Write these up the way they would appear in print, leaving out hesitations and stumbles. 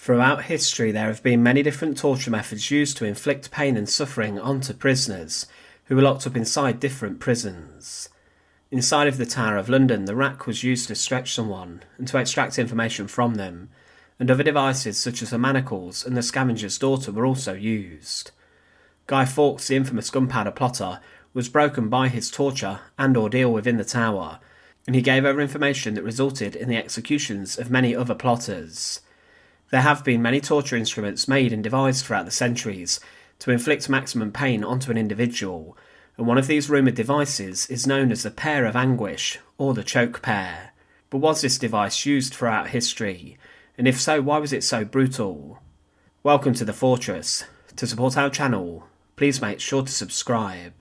Throughout history, there have been many different torture methods used to inflict pain and suffering onto prisoners who were locked up inside different prisons. Inside of the Tower of London, the rack was used to stretch someone and to extract information from them, and other devices such as the manacles and the scavenger's daughter were also used. Guy Fawkes, the infamous gunpowder plotter, was broken by his torture and ordeal within the tower, and he gave over information that resulted in the executions of many other plotters. There have been many torture instruments made and devised throughout the centuries to inflict maximum pain onto an individual, and one of these rumoured devices is known as the Pear of Anguish, or the choke pear. But was this device used throughout history? And if so, why was it so brutal? Welcome to the Fortress. To support our channel, please make sure to subscribe.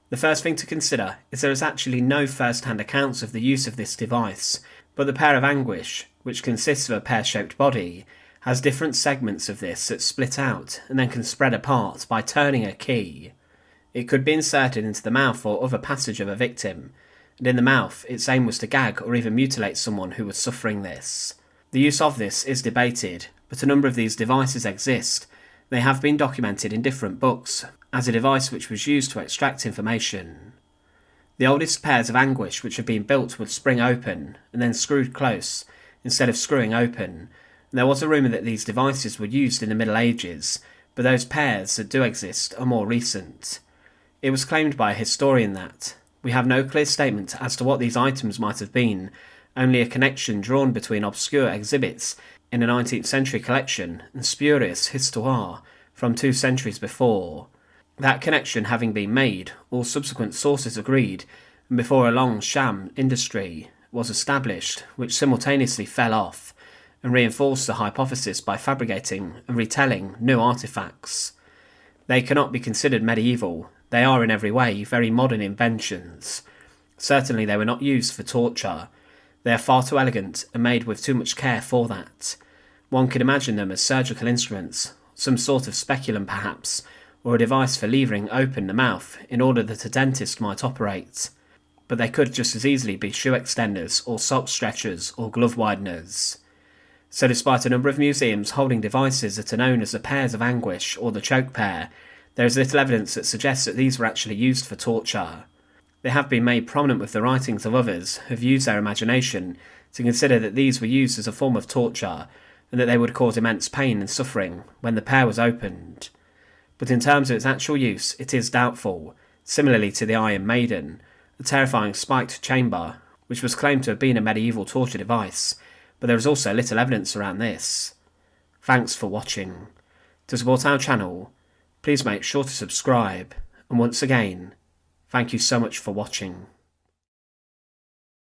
The first thing to consider is there is actually no first-hand accounts of the use of this device, but the Pear of Anguish, which consists of a pear-shaped body, has different segments of this that split out and then can spread apart by turning a key. It could be inserted into the mouth or other passage of a victim, and in the mouth its aim was to gag or even mutilate someone who was suffering this. The use of this is debated, but a number of these devices exist. They have been documented in different books as a device which was used to extract information. The oldest pears of anguish which have been built would spring open and then screwed close instead of screwing open, and there was a rumour that these devices were used in the Middle Ages, but those pears that do exist are more recent. It was claimed by a historian that we have no clear statement as to what these items might have been, only a connection drawn between obscure exhibits in a 19th century collection and spurious histoire from 2 centuries before. That connection having been made, all subsequent sources agreed, and before a long sham industry was established which simultaneously fell off and reinforced the hypothesis by fabricating and retelling new artefacts. They cannot be considered medieval. They are in every way very modern inventions. Certainly they were not used for torture. They are far too elegant and made with too much care for that. One could imagine them as surgical instruments, some sort of speculum perhaps, or a device for levering open the mouth in order that a dentist might operate. But they could just as easily be shoe extenders or sock stretchers or glove wideners. So despite a number of museums holding devices that are known as the Pears of Anguish or the choke pear, there is little evidence that suggests that these were actually used for torture. They have been made prominent with the writings of others who have used their imagination to consider that these were used as a form of torture and that they would cause immense pain and suffering when the pear was opened. But in terms of its actual use, it is doubtful, similarly to the Iron Maiden, a terrifying spiked chamber, which was claimed to have been a medieval torture device, but there is also little evidence around this. Thanks for watching. To support our channel, please make sure to subscribe, and once again, thank you so much for watching.